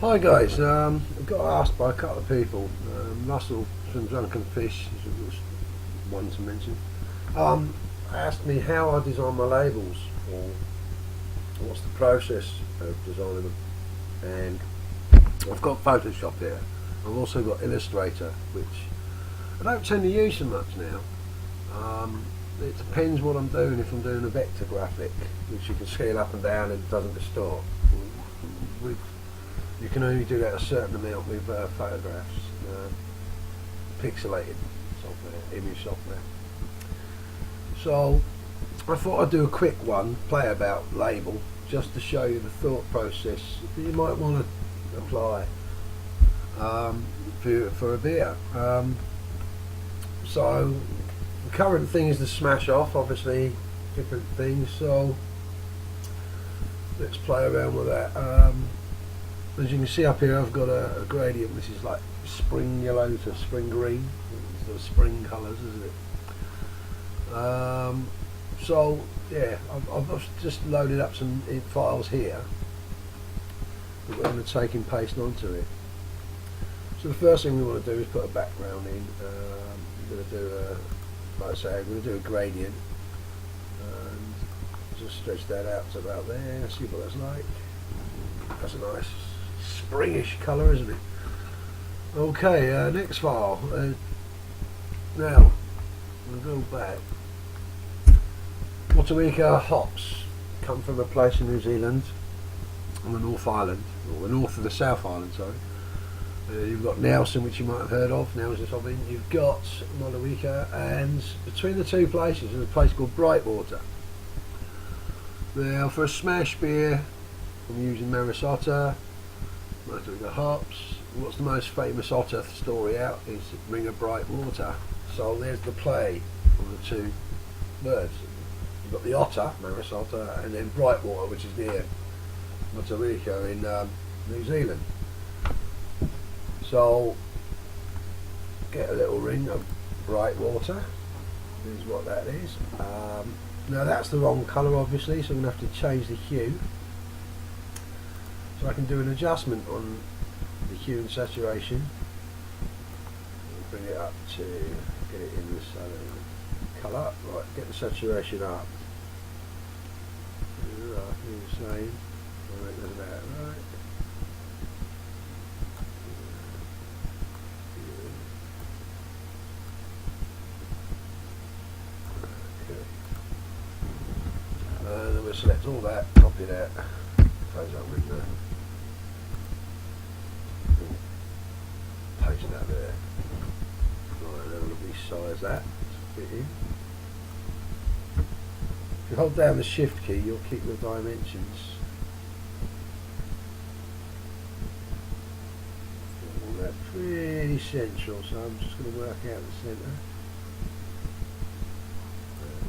Hi guys, I got asked by a couple of people. Russell from Drunken Fish was one to mention. Asked me how I design my labels, or what's the process of designing them. And I've got Photoshop here. I've also got Illustrator, which I don't tend to use so much now. It depends what I'm doing. If I'm doing a vector graphic, which you can scale up and down and it doesn't distort. You can only do that a certain amount with photographs, pixelated software, image software. So I thought I'd do a quick one, play about label, just to show you the thought process that you might want to apply for a beer. So the current thing is the smash off, obviously different things, so let's play around with that. As you can see up here, I've got a gradient. This is like spring yellow to spring green. It's the spring colours, isn't it? So yeah, I've just loaded up some files here that we're going to take and paste onto it. So the first thing we want to do is put a background in. We're going to do like I say, we're going to do a gradient and just stretch that out to about there. See what that's like. That's a nice springish colour, isn't it? Okay, next file. Now we'll go back. Motueka hops come from a place in New Zealand on the North Island, or the north of the South Island, sorry. You've got Nelson, which you might have heard of, Nelson's Hopping. You've got Motueka, and between the two places there's a place called Brightwater. Now for a smash beer, I'm using Maris Otter, Motueka hops. What's the most famous otter story out is Ring of Bright Water. So there's the play of the two words. You've got the otter, Maris Otter, and then Brightwater, which is near Motueka in New Zealand. So get a little ring of bright water. Here's what that is. Now that's the wrong colour, obviously, so I'm going to have to change the hue. So I can do an adjustment on the hue and saturation. Bring it up to get it in the same colour. Right, get the saturation up. Right, the same. Right, that's about right. Then we'll select all that, copy that, close that window, paste that there. Right, then we'll resize that to fit in. If you hold down the shift key, you'll keep the dimensions. All that pretty central, so I'm just going to work out the centre.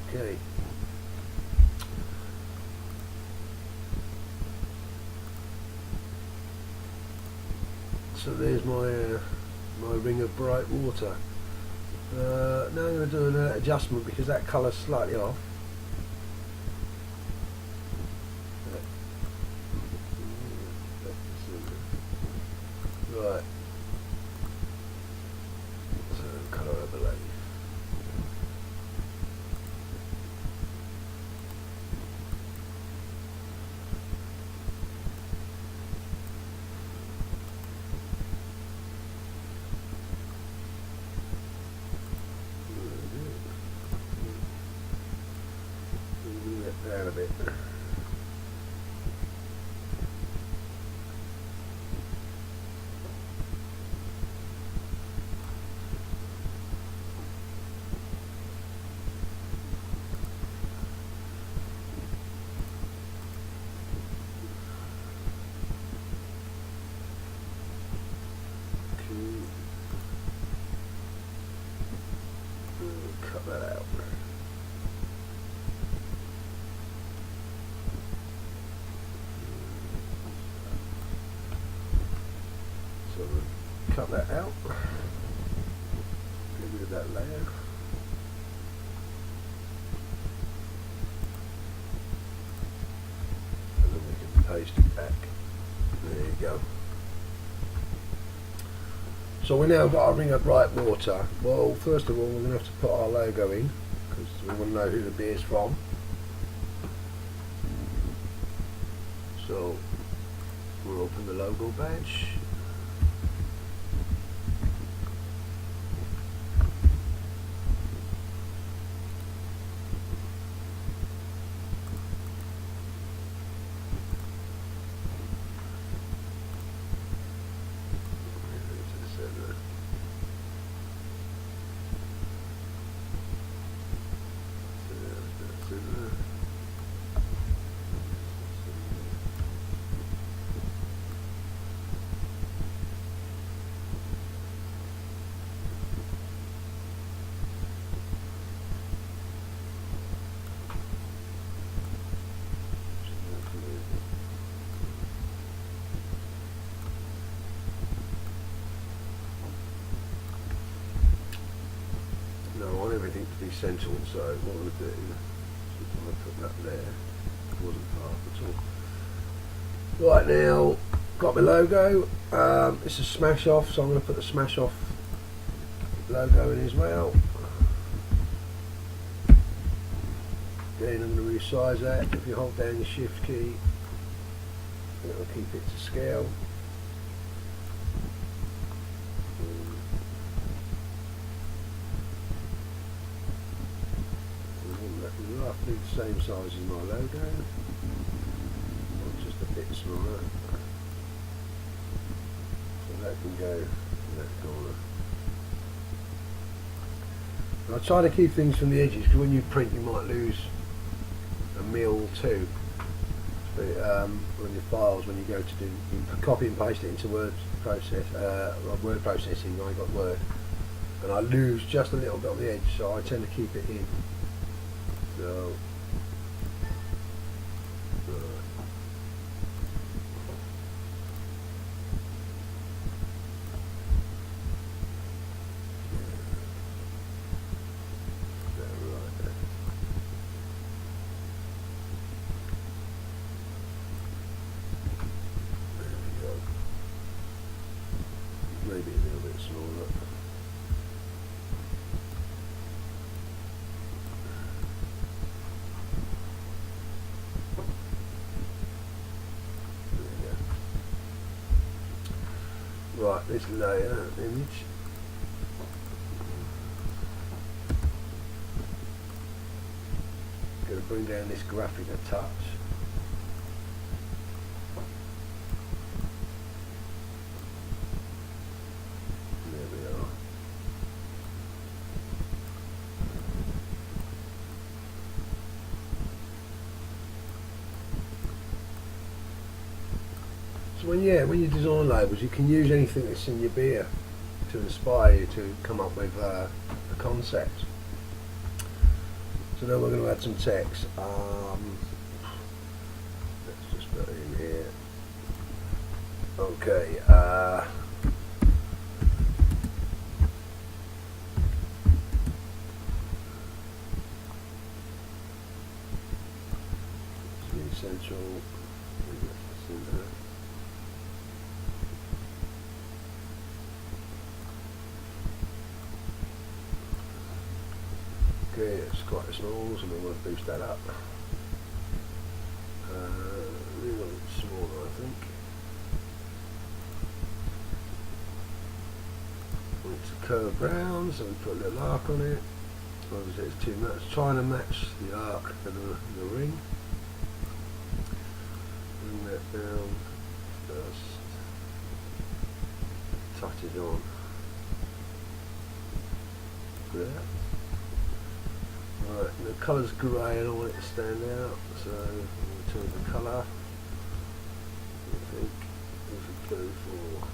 Okay. So there's my ring of bright water. Now I'm going to do an adjustment because that colour's slightly off. Right. So colour overlay. Down a bit. Cut that out. So we'll cut that out, get rid of that layer. And then we can paste it back. There you go. So we now got our ring of bright water. Well, first of all, we're going to have to put our logo in because we want to know who the beer's from. So we'll open the logo badge. No, I want everything to be central, so what I'm going to do is I'm going to put that there. It wasn't half at all. Right, now, got my logo. It's a Smash Off, so I'm going to put the Smash Off logo in as well. Again, I'm going to resize that. If you hold down your Shift key, it'll keep it to scale. Roughly the same size as my logo, or just a bit smaller. So that can go in that corner. I try to keep things from the edges because when you print you might lose a mil or two. But, on your files when you go to do, you copy and paste it into word processing. I got Word, and I lose just a little bit on the edge, so I tend to keep it in. So, maybe a little bit smaller. Right, this layer image. Going to bring down this graphic a touch. There we are. So when you design labels, you can use anything that's in your beer to inspire you to come up with a concept. So now we're going to add some text. Let's just put it in here. Okay. Central. Okay, it's quite small, so we want to boost that up. A little bit smaller, I think. It's a curved round, so we put a little arc on it. Obviously it's too much. Trying to match the arc to the ring. Bring that down first. Touch it on. There. Right, the colour's grey and I want it to stand out, so I'm going to turn the colour. I think we should go for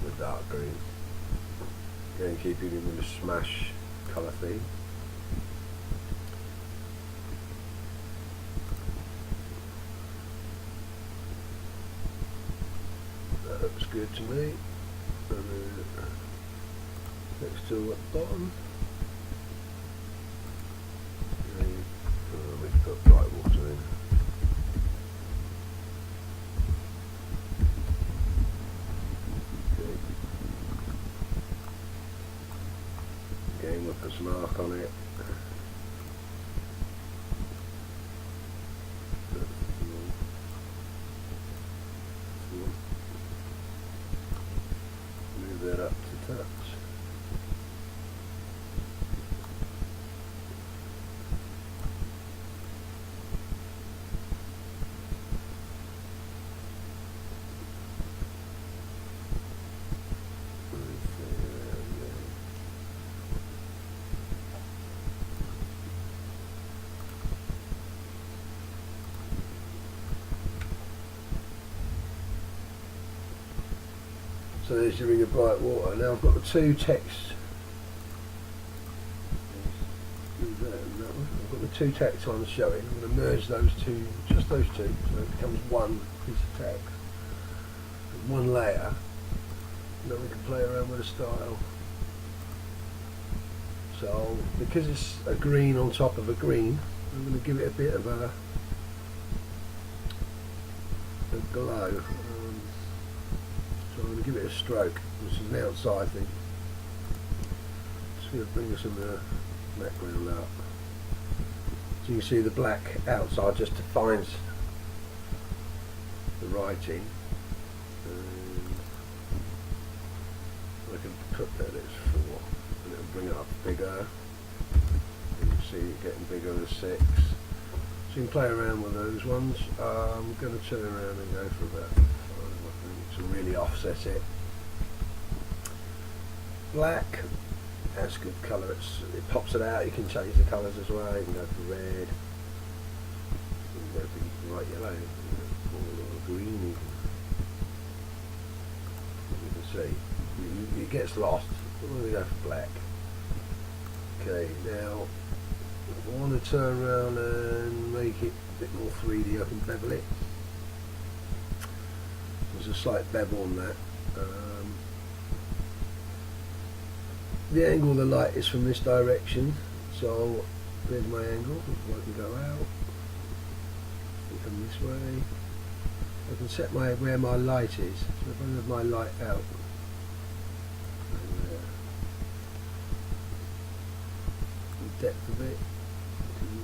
a dark green. Again, keeping it with the Smash colour theme. That looks good to me. And then next to at the bottom, we put bright water in. put some arc on it. Move that up to touch. So there's your Ring of Bright Water. Now I've got the two texts. I've got the two text ones showing. I'm going to merge those two, just those two, so it becomes one piece of text, one layer. And then we can play around with the style. So because it's a green on top of a green, I'm going to give it a bit of a glow. So I'm going to give it a stroke. This is an outside thing. Just going to bring some of the background up. So you can see the black outside just defines the writing. And I can put that as 4 and it'll bring it up bigger. You can see it getting bigger as 6. So you can play around with those ones. I'm going to turn around and go for about 5, I think, to really offset it. Black, that's good colour. It pops it out. You can change the colours as well. You can go for red. You can go for bright yellow, or green even. You can see it gets lost. We're going to go for black. Okay, now I want to turn around and make it a bit more 3D. I can bevel it. There's a slight bevel on that. The angle of the light is from this direction, so there's my angle. I can go out and come this way. I can set where my light is. So if I move my light out, the depth of it is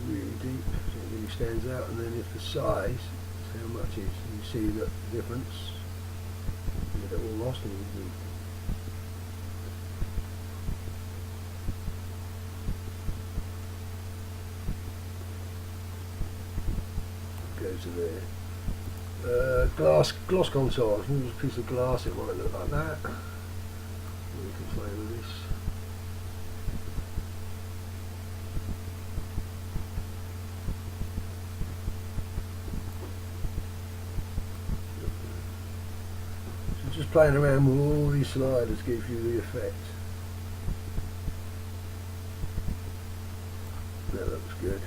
really deep, so it really stands out. And then if the size is how much is, you see the difference. You get it all lost in the to there. Gloss contours. There's a piece of glass, it might look like that. We can play with this. So just playing around with all these sliders gives you the effect. That looks good.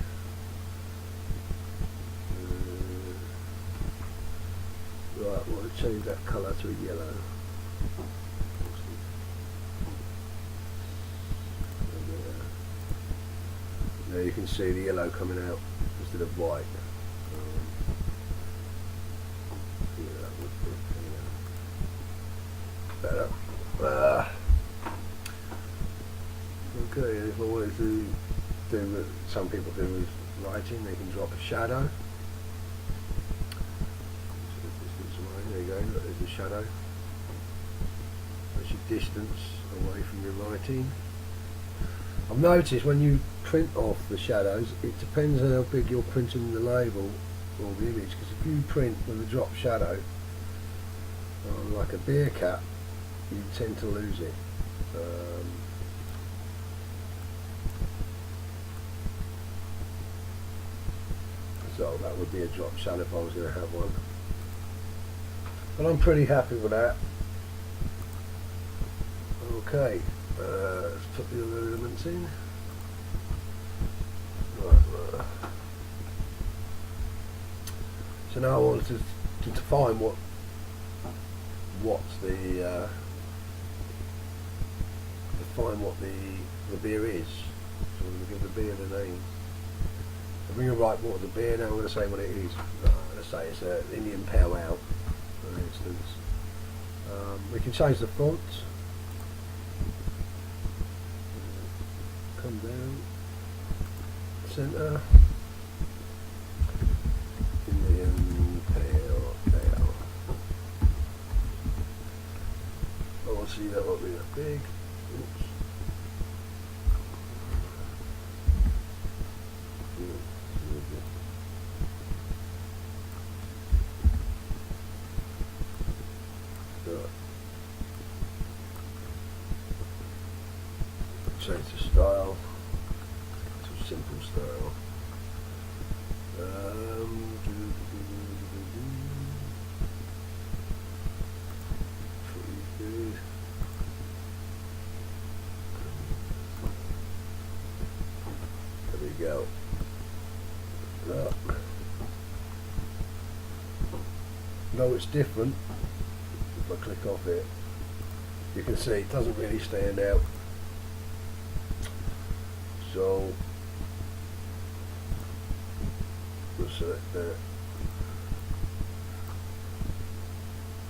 Right, I want to change that colour to a yellow. There you can see the yellow coming out instead of white. Yeah, that would be better. Okay, if I wanted to do what some people do with writing, they can drop a shadow. There you go, look, there's the shadow. That's your distance away from your writing. I've noticed when you print off the shadows, it depends on how big you're printing the label or the image, because if you print with a drop shadow on like a beer cap, you tend to lose it. So that would be a drop shadow if I was going to have one. But I'm pretty happy with that. Okay, let's put the other elements in. Right. So now I want to define what the beer is. So I'm going to give the beer the name. I'm going to write what the beer. Now I'm going to say what it is. Let's say it's an Indian Pale Ale, for instance. We can change the font. come down, centre, in the end, there. Oh, I see that won't be that big. Oops. Change the style to simple style. Pretty good. There we go. Look. No, it's different. If I click off it, you can see it doesn't really stand out. So we'll select that,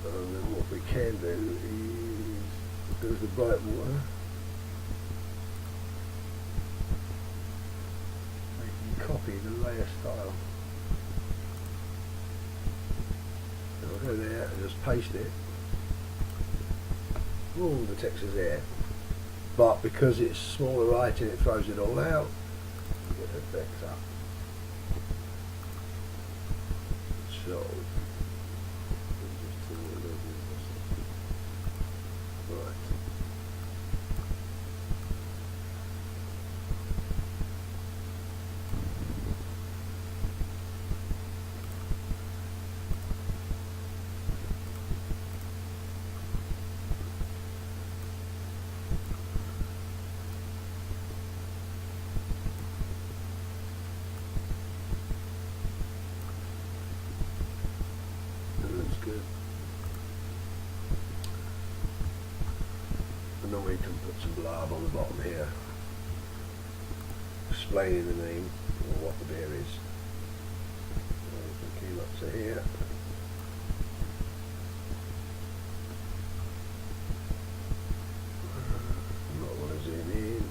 and then what we can do is go to the bright water. We can copy the layer style. And I'll go there and just paste it. All the text is there. But because it's smaller writing, it throws it all out. Get the effects up. So, right. Good. And then we can put some blurb on the bottom here explaining the name or what the beer is. We came up to here. Not want to zoom in.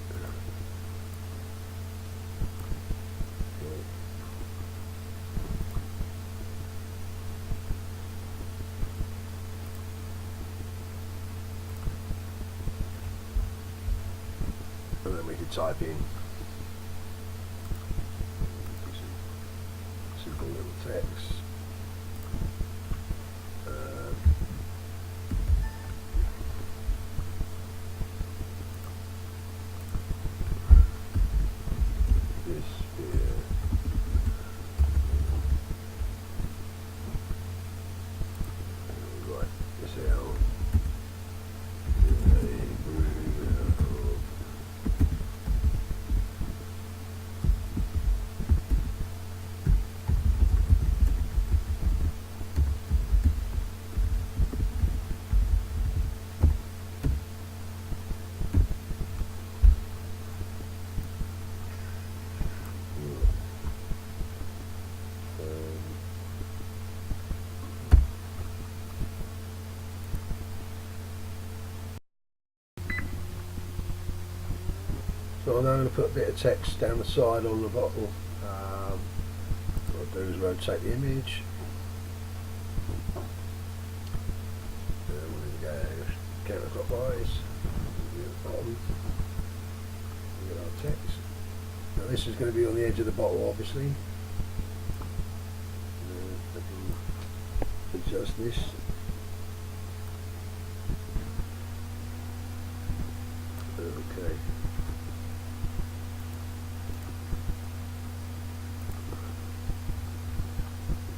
And then we could type in simple little text. This beer right, this out. So I'm now going to put a bit of text down the side on the bottle. What I'll do is rotate the image. We're going to go counterclockwise. Bottom. Get our text. Now this is going to be on the edge of the bottle, obviously. I can adjust this. Okay.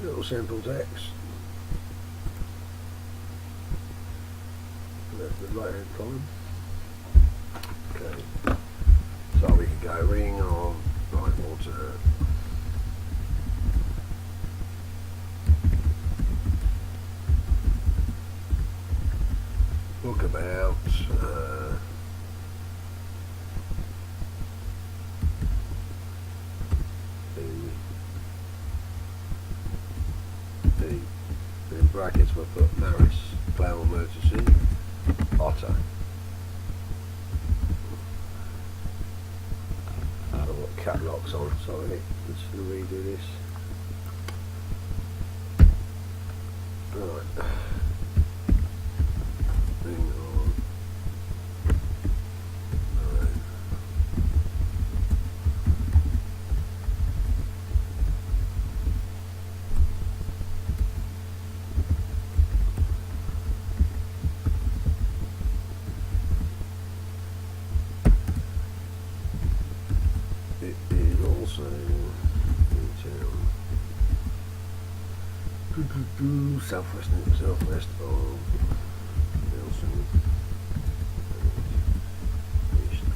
Little simple text. Left the right hand column. Okay. So we can go ring on bright water. Book about in brackets we'll put Maris, Flower Emergency, Otter. cap locks on. Sorry, let's redo this. Right. Hang on. Right. It is also southwest of Nelson, east of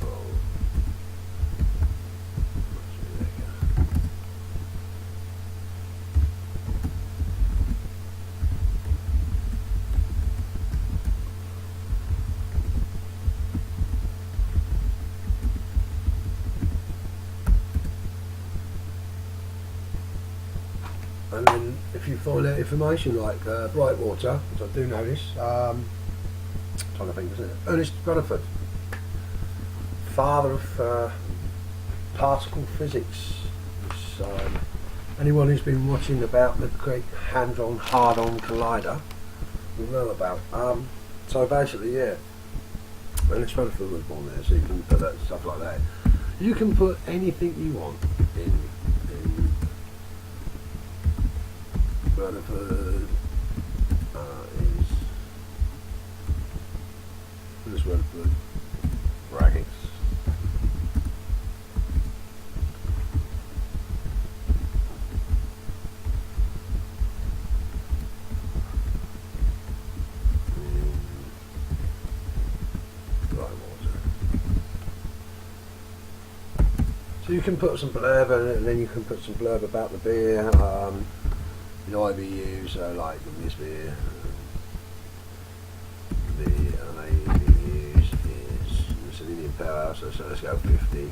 and then if you find out information like Brightwater, which I do know this, trying to think, isn't it? Ernest Rutherford, father of particle physics. Which, anyone who's been watching about the Great Hadron Hard-On Collider will know about. So basically, yeah, Ernest Rutherford was born there, so you can put that stuff like that. You can put anything you want in Rutherford. Is Rutherford brackets. So you can put some blurb in it, and then you can put some blurb about the beer, the IBUs, like this beer. The IBUs is it's an Indian powerhouse, so let's go 50.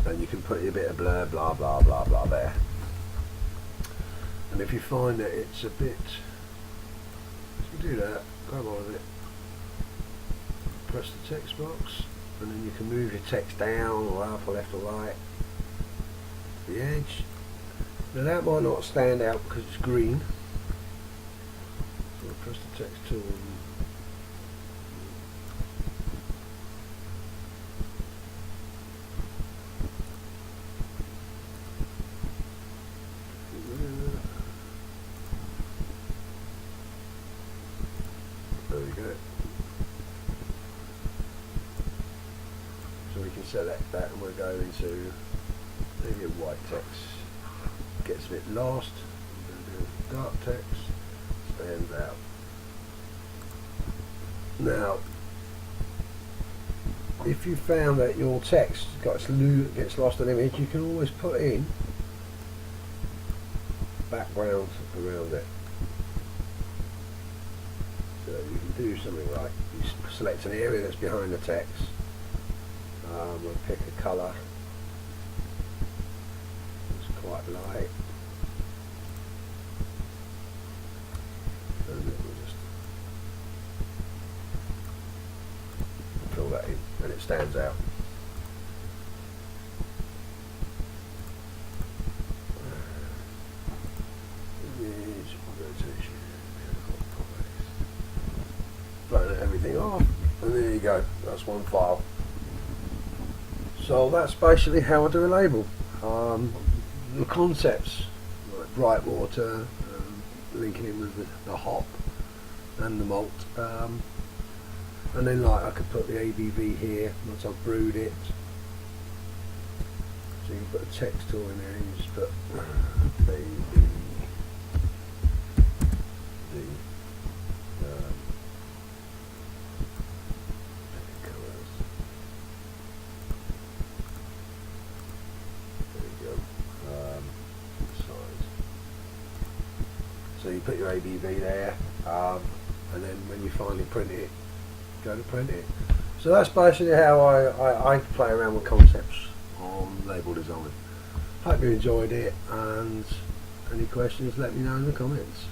And you can put your bit of blurb, blah blah blah blah there. And if you find that it's a bit, you do that, grab on with it, press the text box, and then you can move your text down or up or left or right to the edge. Now that might not stand out because it's green, so I'll press the text tool. There we go. So we can select that and we'll go into maybe a white text. Gets a bit lost. I'm going to do dark text. Stands out. Now, if you found that your text gets lost in image, you can always put in background around it. So you can do something like you select an area that's behind the text. We'll pick a colour. It's quite light. And then we'll just fill that in, and it stands out. Burn everything off, and there you go. That's one file. So that's basically how I do a label. The concepts, like Brightwater, linking in with the hop and the malt, and then like I could put the ABV here once I've brewed it. So you can put a text tool in there and you just put ABV. So you put your ABV there, and then when you finally print it, go to print it. So that's basically how I play around with concepts on label design. Hope you enjoyed it, and any questions let me know in the comments.